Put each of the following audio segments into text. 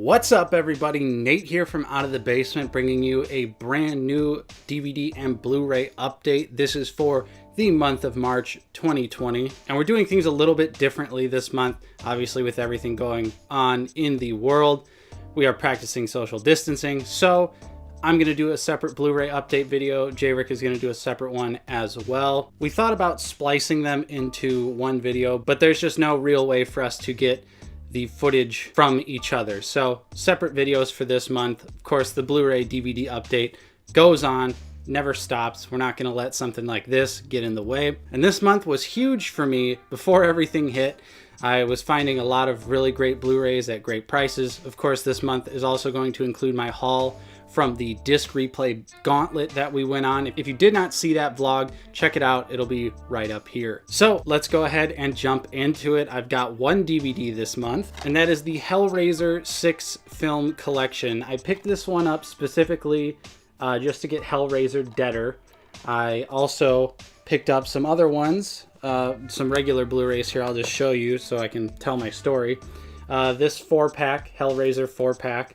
What's up, everybody? Nate here from Out of the Basement, bringing you a brand new DVD and Blu-ray update. This is for the month of March 2020, and we're doing things a little bit differently this month. Obviously, with everything going on in the world, we are practicing social distancing, so I'm going to do a separate Blu-ray update video. J-Rick is going to do a separate one as well. We thought about splicing them into one video, but there's just no real way for us to get the footage from each other. So separate videos for this month. Of course, the Blu-ray DVD update goes on, never stops. We're not going to let something like this get in the way. And this month was huge for me. Before everything hit, I was finding a lot of really great Blu-rays at great prices. Of course, this month is also going to include my haul from the disc replay gauntlet that we went on. If you did not see that vlog, check it out. It'll be right up here. So let's go ahead and jump into it. I've got one DVD this month, and that is the Hellraiser 6 film collection. I picked this one up specifically just to get Hellraiser Deader. I also picked up some other ones, some regular Blu-rays here. I'll just show you so I can tell my story. This 4-pack, Hellraiser 4-pack.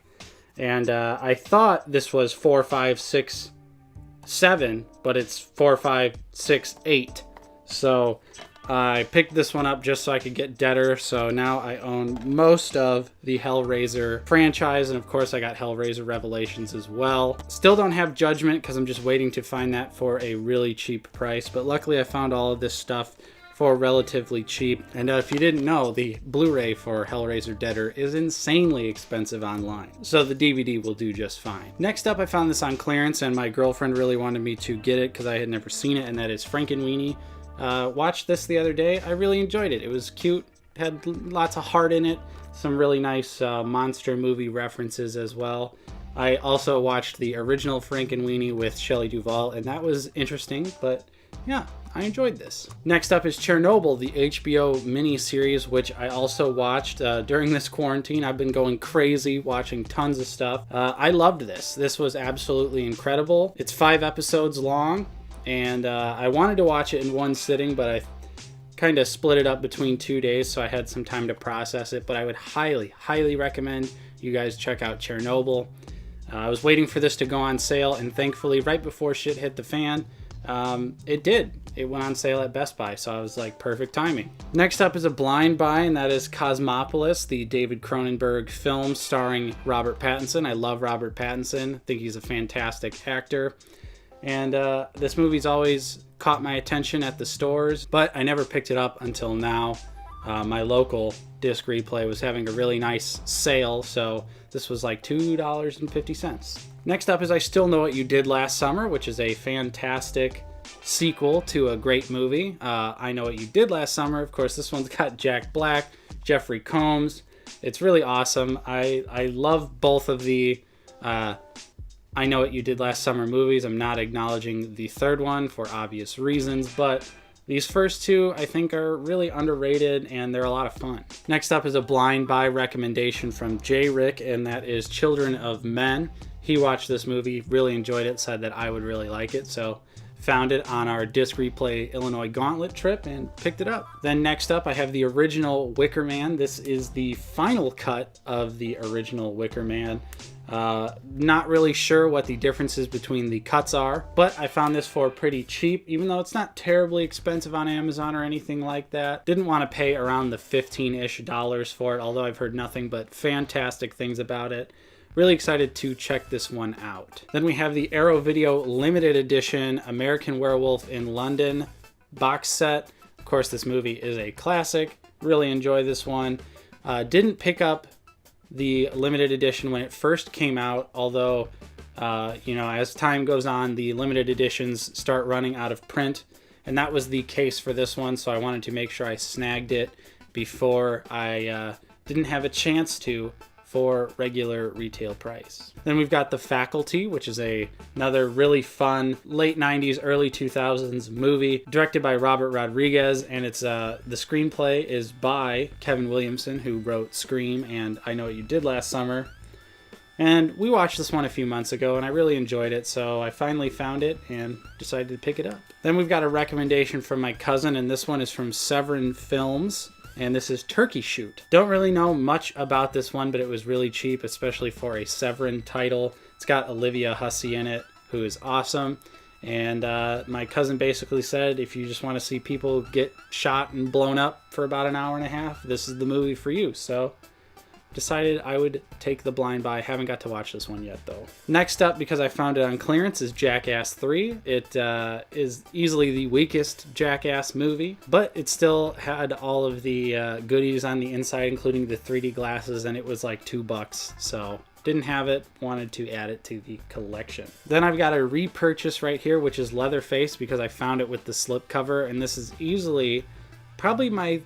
And I thought this was 4, 5, 6, 7, but it's 4, 5, 6, 8. So I picked this one up just so I could get Deader. So now I own most of the Hellraiser franchise. And of course I got Hellraiser Revelations as well. Still don't have Judgment because I'm just waiting to find that for a really cheap price. But luckily I found all of this stuff for relatively cheap. And if you didn't know, the Blu-ray for Hellraiser Deader is insanely expensive online, so the DVD will do just fine. Next up, I found this on clearance, and my girlfriend really wanted me to get it because I had never seen it, and that is Frankenweenie. Watched this the other day. I really enjoyed it. It was cute, had lots of heart in it, some really nice monster movie references as well. I also watched the original Frankenweenie with Shelley Duvall, and that was interesting, but yeah, I enjoyed this. Next up is Chernobyl, the HBO miniseries, which I also watched during this quarantine. I've been going crazy watching tons of stuff. I loved this. This was absolutely incredible. It's 5 episodes long, and I wanted to watch it in one sitting, but I kind of split it up between 2 days, so I had some time to process it. But I would highly, highly recommend you guys check out Chernobyl. I was waiting for this to go on sale, and thankfully, right before shit hit the fan, it did. It went on sale at Best Buy, so I was like, perfect timing. Next up is a blind buy, and that is Cosmopolis, the David Cronenberg film starring Robert Pattinson. I love Robert Pattinson. I think he's a fantastic actor. And this movie's always caught my attention at the stores, but I never picked it up until now. My local disc replay was having a really nice sale, so this was like $2.50. Next up is I Still Know What You Did Last Summer, which is a fantastic sequel to a great movie. I Know What You Did Last Summer. Of course, this one's got Jack Black, Jeffrey Combs. It's really awesome. I love both of the I Know What You Did Last Summer movies. I'm not acknowledging the third one for obvious reasons, but these first two I think are really underrated and they're a lot of fun. Next up is a blind buy recommendation from J-Rick, and that is Children of Men. He watched this movie, really enjoyed it, said that I would really like it, so found it on our disc replay Illinois Gauntlet trip and picked it up. Then next up, I have the original Wicker Man. This is the final cut of the original Wicker Man. Not really sure what the differences between the cuts are, but I found this for pretty cheap, even though it's not terribly expensive on Amazon or anything like that. Didn't want to pay around the $15-ish for it, although I've heard nothing but fantastic things about it. Really excited to check this one out. Then we have the Arrow Video limited edition American Werewolf in London box set. Of course, this movie is a classic. Really enjoy this one. Didn't pick up the limited edition when it first came out, although, as time goes on, the limited editions start running out of print, and that was the case for this one, so I wanted to make sure I snagged it before I didn't have a chance to for regular retail price. Then we've got The Faculty, which is another really fun late 90s, early 2000s movie directed by Robert Rodriguez, and it's the screenplay is by Kevin Williamson, who wrote Scream and I Know What You Did Last Summer. And we watched this one a few months ago, and I really enjoyed it, so I finally found it and decided to pick it up. Then we've got a recommendation from my cousin, and this one is from Severin Films. and this is Turkey Shoot. Don't really know much about this one, but it was really cheap, especially for a Severin title. It's got Olivia Hussey in it, who is awesome. And my cousin basically said, if you just want to see people get shot and blown up for about an hour and a half, this is the movie for you. So decided I would take the blind buy. Haven't got to watch this one yet, though. Next up, because I found it on clearance, is Jackass 3. It is easily the weakest Jackass movie, but it still had all of the goodies on the inside, including the 3D glasses, and it was like $2. So didn't have it, wanted to add it to the collection. Then I've got a repurchase right here, which is Leatherface, because I found it with the slipcover, and this is easily probably my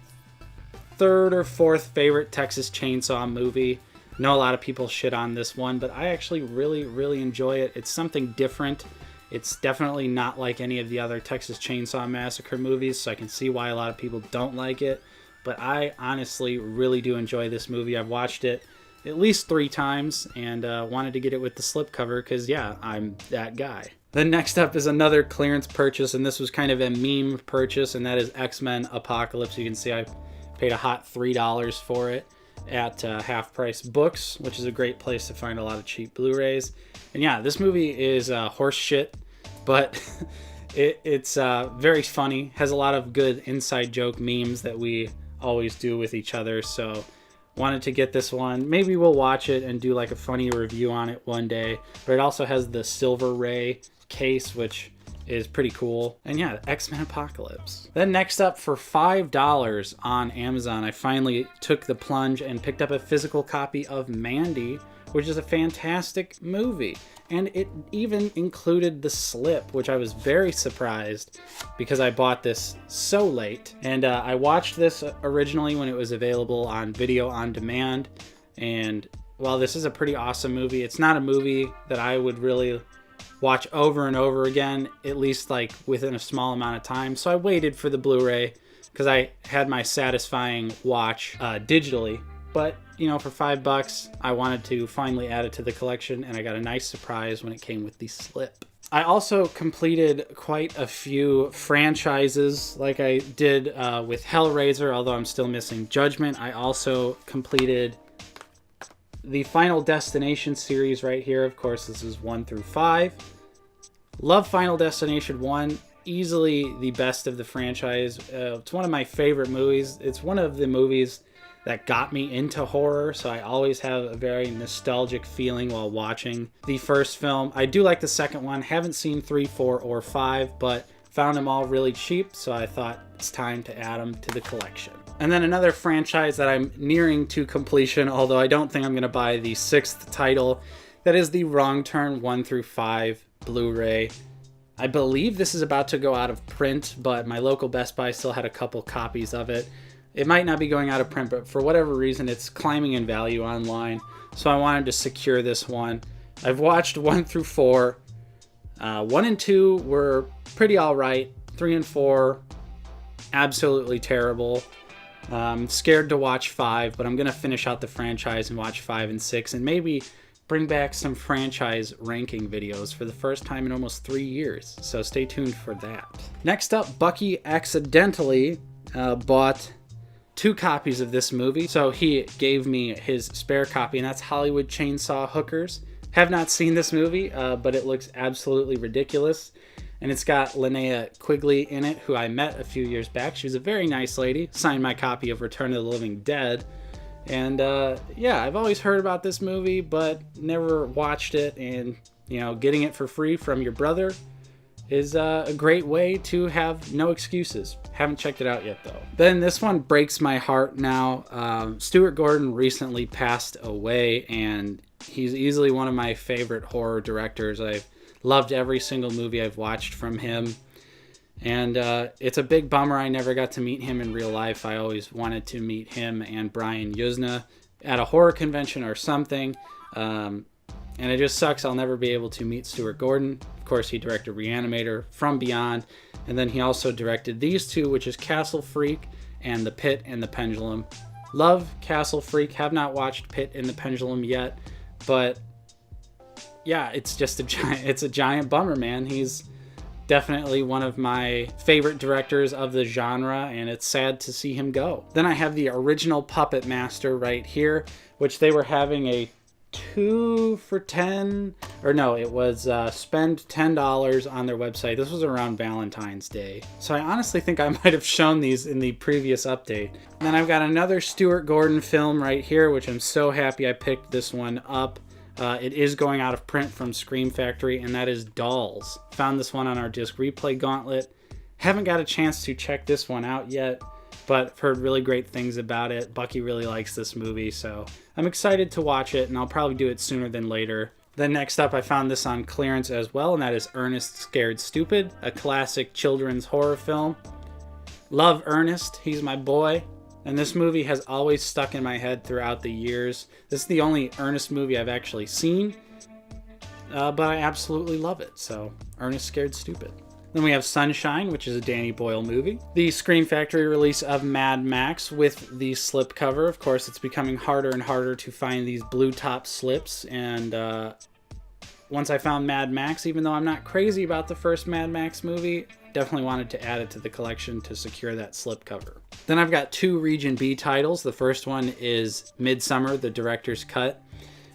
third or fourth favorite Texas Chainsaw movie. I know a lot of people shit on this one, but I actually really enjoy it. It's something different. It's definitely not like any of the other Texas Chainsaw Massacre movies, so I can see why a lot of people don't like it. But I honestly really do enjoy this movie. I've watched it at least 3 times and wanted to get it with the slipcover because, yeah, I'm that guy. Then next up is another clearance purchase, and this was kind of a meme purchase, and that is X-Men Apocalypse. You can see I paid a hot $3 for it at Half Price Books, which is a great place to find a lot of cheap Blu-rays. And yeah, this movie is horse shit, but it's very funny. Has a lot of good inside joke memes that we always do with each other, so wanted to get this one. Maybe we'll watch it and do like a funny review on it one day. But it also has the Silver Ray case, which is pretty cool. And yeah, X-Men Apocalypse. Then next up, for $5 on Amazon, I finally took the plunge and picked up a physical copy of Mandy, which is a fantastic movie. And it even included the slip, which I was very surprised because I bought this so late. And I watched this originally when it was available on video on demand. And while this is a pretty awesome movie, it's not a movie that I would really watch over and over again, at least like within a small amount of time. So I waited for the Blu-ray because I had my satisfying watch digitally. But, you know, for $5, I wanted to finally add it to the collection, and I got a nice surprise when it came with the slip. I also completed quite a few franchises, like I did with Hellraiser, although I'm still missing Judgment. I also completed the Final Destination series right here. Of course, this is 1 through 5. Love Final Destination 1. Easily the best of the franchise. It's one of my favorite movies. It's one of the movies that got me into horror, so I always have a very nostalgic feeling while watching the first film. I do like the second one. Haven't seen 3, 4, or 5, but found them all really cheap, so I thought it's time to add them to the collection. And then another franchise that I'm nearing to completion, although I don't think I'm going to buy the 6th title, that is the Wrong Turn 1 through 5 Blu-ray. I believe this is about to go out of print, but my local Best Buy still had a couple copies of it. It might not be going out of print, but for whatever reason, it's climbing in value online. So I wanted to secure this one. I've watched 1 through 4. 1 and 2 were pretty all right. 3 and 4, absolutely terrible. Scared to watch 5, but I'm going to finish out the franchise and watch 5 and 6, and maybe bring back some franchise ranking videos for the first time in almost 3 years. So stay tuned for that. Next up, Bucky accidentally bought 2 copies of this movie, so he gave me his spare copy, and that's Hollywood Chainsaw Hookers. Have not seen this movie, but it looks absolutely ridiculous, and it's got Linnea Quigley in it, who I met a few years back. She was a very nice lady, signed my copy of Return of the Living Dead, and yeah, I've always heard about this movie, but never watched it, and, you know, getting it for free from your brother is a great way to have no excuses. Haven't checked it out yet, though. Then this one breaks my heart now. Stuart Gordon recently passed away, and he's easily one of my favorite horror directors. I've loved every single movie I've watched from him, and it's a big bummer I never got to meet him in real life. I always wanted to meet him and Brian Yuzna at a horror convention or something, and it just sucks I'll never be able to meet Stuart Gordon. Of course, he directed Reanimator, From Beyond, and then he also directed these 2, which is Castle Freak and The Pit and the Pendulum. Love Castle Freak. Have not watched Pit and the Pendulum yet, but yeah, it's just a giant bummer, man. He's Definitely one of my favorite directors of the genre, and it's sad to see him go. Then I have the original Puppet Master right here, which they were having a 2 for 10, or no, it was spend $10 on their website. This was around Valentine's Day. So I honestly think I might have shown these in the previous update. And then I've got another Stuart Gordon film right here, which I'm so happy I picked this one up. It is going out of print from Scream Factory, and that is Dolls. Found this one on our disc replay gauntlet. Haven't got a chance to check this one out yet, but I've heard really great things about it. Bucky really likes this movie, so I'm excited to watch it, and I'll probably do it sooner than later. Then next up, I found this on clearance as well, and that is Ernest Scared Stupid, a classic children's horror film. Love Ernest, he's my boy. And this movie has always stuck in my head throughout the years. This is the only Ernest movie I've actually seen, but I absolutely love it. So, Ernest Scared Stupid. Then we have Sunshine, which is a Danny Boyle movie. The Scream Factory release of Mad Max with the slipcover. Of course, it's becoming harder and harder to find these blue top slips. And once I found Mad Max, even though I'm not crazy about the first Mad Max movie, definitely wanted to add it to the collection to secure that slipcover. Then I've got 2 Region B titles. The first one is Midsummer, the director's cut,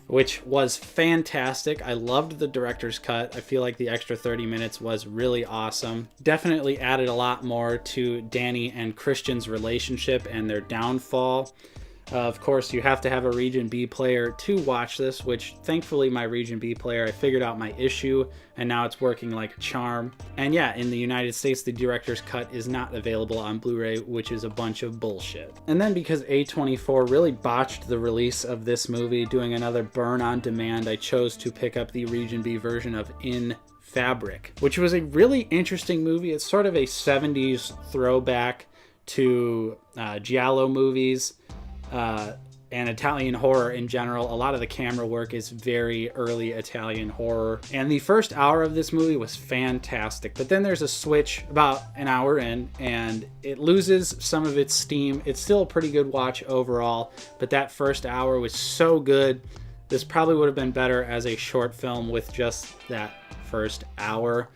which was fantastic. I loved the director's cut. I feel like the extra 30 minutes was really awesome. Definitely added a lot more to Danny and Christian's relationship and their downfall. Of course, you have to have a Region B player to watch this, which thankfully my Region B player, I figured out my issue, and now it's working like a charm. And yeah, in the United States, the director's cut is not available on Blu-ray, which is a bunch of bullshit. And then because A24 really botched the release of this movie, doing another burn on demand, I chose to pick up the Region B version of In Fabric, which was a really interesting movie. It's sort of a 70s throwback to giallo movies. And Italian horror in general. A lot of the camera work is very early Italian horror. And the first hour of this movie was fantastic. But then there's a switch about an hour in, and it loses some of its steam. It's still a pretty good watch overall, but that first hour was so good. This probably would have been better as a short film with just that first hour.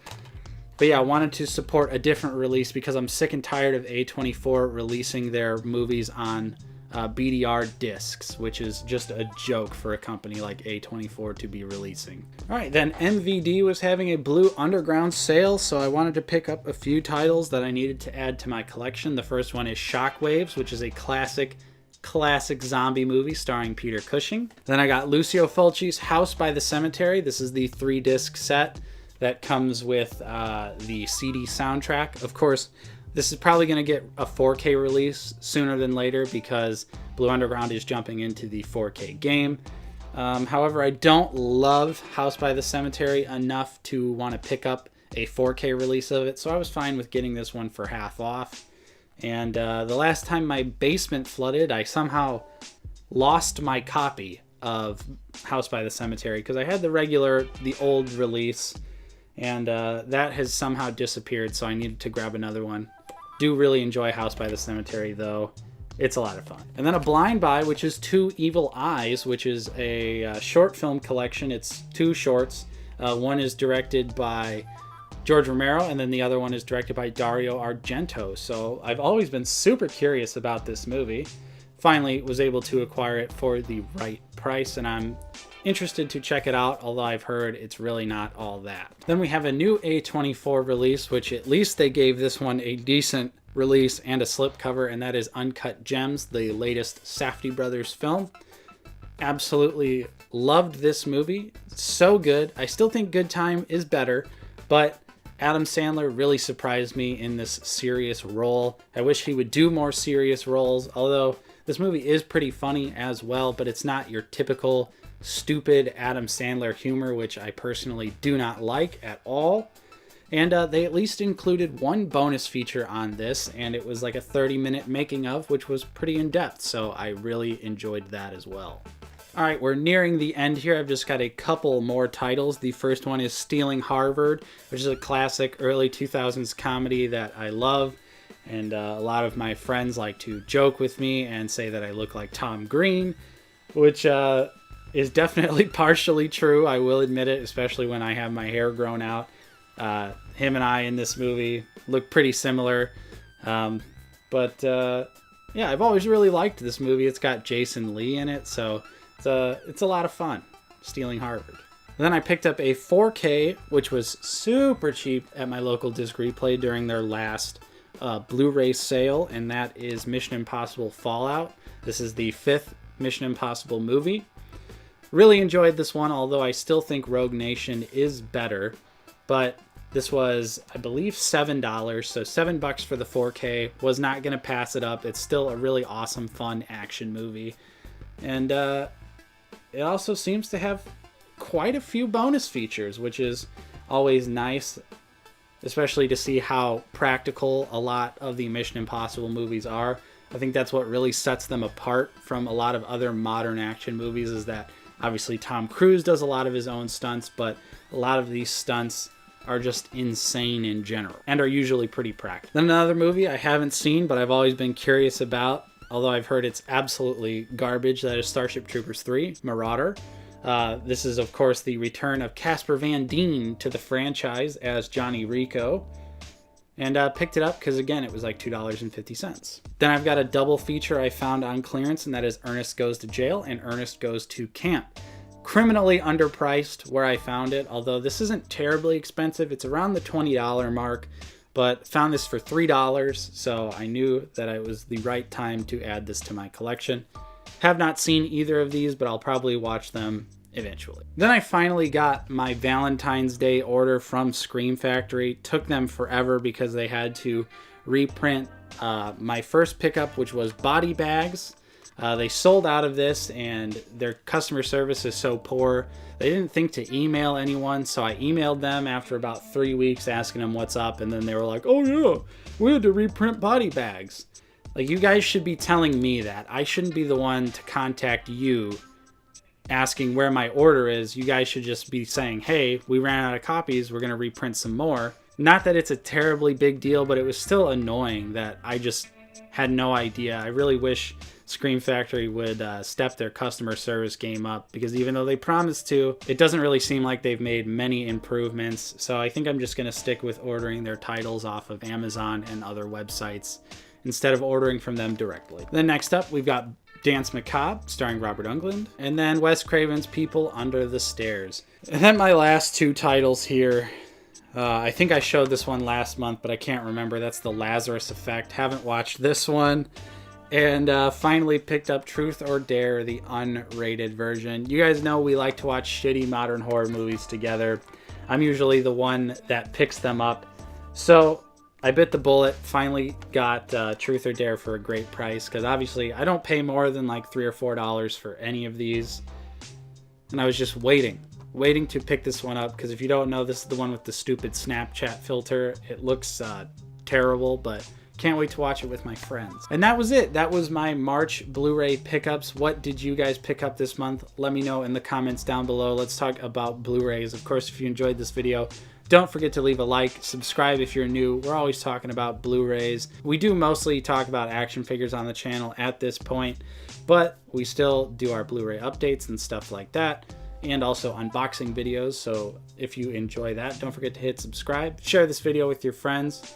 But yeah, I wanted to support a different release because I'm sick and tired of A24 releasing their movies on BDR discs, which is just a joke for a company like A24 to be releasing. Alright, then MVD was having a Blue Underground sale, so I wanted to pick up a few titles that I needed to add to my collection. The first one is Shockwaves, which is a classic zombie movie starring Peter Cushing. Then I got Lucio Fulci's House by the Cemetery. This is the 3-disc set that comes with the CD soundtrack. Of course, this is probably going to get a 4K release sooner than later because Blue Underground is jumping into the 4K game. However, I don't love House by the Cemetery enough to want to pick up a 4K release of it, so I was fine with getting this one for half off. And the last time my basement flooded, I somehow lost my copy of House by the Cemetery because I had the old release, and that has somehow disappeared, so I needed to grab another one. Do really enjoy House by the Cemetery, though. It's a lot of fun. And then a blind buy, which is Two Evil Eyes, which is a short film collection. It's 2 shorts. One is directed by George Romero, and then the other one is directed by Dario Argento. So I've always been super curious about this movie. Finally was able to acquire it for the right price, and I'm interested to check it out, although I've heard it's really not all that. Then we have a new A24 release, which at least they gave this one a decent release and a slipcover, and that is Uncut Gems, the latest Safdie Brothers film. Absolutely loved this movie. So good. I still think Good Time is better, but Adam Sandler really surprised me in this serious role. I wish he would do more serious roles, although this movie is pretty funny as well, but it's not your typical stupid Adam Sandler humor, which I personally do not like at all. And they at least included one bonus feature on this, and it was like a 30-minute making of, which was pretty in-depth, so I really enjoyed that as well. Alright, we're nearing the end here. I've just got a couple more titles. The first one is Stealing Harvard, which is a classic early 2000s comedy that I love, and a lot of my friends like to joke with me and say that I look like Tom Green, which is definitely partially true. I will admit it, especially when I have my hair grown out. Him and I in this movie look pretty similar. Yeah, I've always really liked this movie. It's got Jason Lee in it, so it's a lot of fun, stealing Harvard. Then I picked up a 4K, which was super cheap at my local Disc Replay during their last Blu-ray sale, and that is Mission Impossible Fallout. This is the 5th Mission Impossible movie. Really enjoyed this one, although I still think Rogue Nation is better. But this was, I believe, $7, so $7 for the 4K. Was not going to pass it up. It's still a really awesome, fun action movie. And it also seems to have quite a few bonus features, which is always nice, especially to see how practical a lot of the Mission Impossible movies are. I think that's what really sets them apart from a lot of other modern action movies, is that obviously Tom Cruise does a lot of his own stunts, but a lot of these stunts are just insane in general and are usually pretty practical. Then another movie I haven't seen, but I've always been curious about, although I've heard it's absolutely garbage, that is Starship Troopers 3, Marauder. This is, of course, the return of Casper Van Dien to the franchise as Johnny Rico. And picked it up because, again, it was like $2.50. Then I've got a double feature I found on clearance, and that is Ernest Goes to Jail and Ernest Goes to Camp. Criminally underpriced where I found it, although this isn't terribly expensive. It's around the $20 mark, but found this for $3, so I knew that it was the right time to add this to my collection. Have not seen either of these, but I'll probably watch them eventually. Then I finally got my Valentine's Day order from Scream Factory. Took them forever because they had to reprint my first pickup, which was body bags. They sold out of this, and their customer service is so poor. They didn't think to email anyone, so I emailed them after about 3 weeks asking them what's up, and then they were like, oh yeah, we had to reprint body bags. Like, you guys should be telling me that. I shouldn't be the one to contact you asking where my order is. You guys should just be saying, hey, we ran out of copies, we're going to reprint some more. Not that it's a terribly big deal, but it was still annoying that I just had no idea. I really wish Scream Factory would step their customer service game up, because even though they promised to, it doesn't really seem like they've made many improvements. So I think I'm just going to stick with ordering their titles off of Amazon and other websites instead of ordering from them directly. Then next up, we've got Dance Macabre, starring Robert Englund, and then Wes Craven's People Under the Stairs. And then my last two titles here. I think I showed this one last month, but I can't remember. That's The Lazarus Effect. Haven't watched this one. And finally picked up Truth or Dare, the unrated version. You guys know we like to watch shitty modern horror movies together. I'm usually the one that picks them up. So I bit the bullet, finally got Truth or Dare for a great price, because obviously I don't pay more than like $3 or $4 for any of these. And I was just waiting to pick this one up, because if you don't know, this is the one with the stupid Snapchat filter. It looks terrible, but can't wait to watch it with my friends. And that was it. That was my March Blu-ray pickups. What did you guys pick up this month? Let me know in the comments down below. Let's talk about Blu-rays. Of course, if you enjoyed this video, don't forget to leave a like, subscribe if you're new. We're always talking about Blu-rays. We do mostly talk about action figures on the channel at this point, but we still do our Blu-ray updates and stuff like that, and also unboxing videos. So if you enjoy that, don't forget to hit subscribe. Share this video with your friends.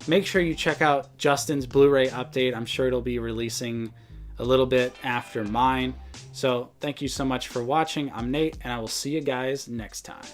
Make sure you check out Justin's Blu-ray update. I'm sure it'll be releasing a little bit after mine. So thank you so much for watching. I'm Nate, and I will see you guys next time.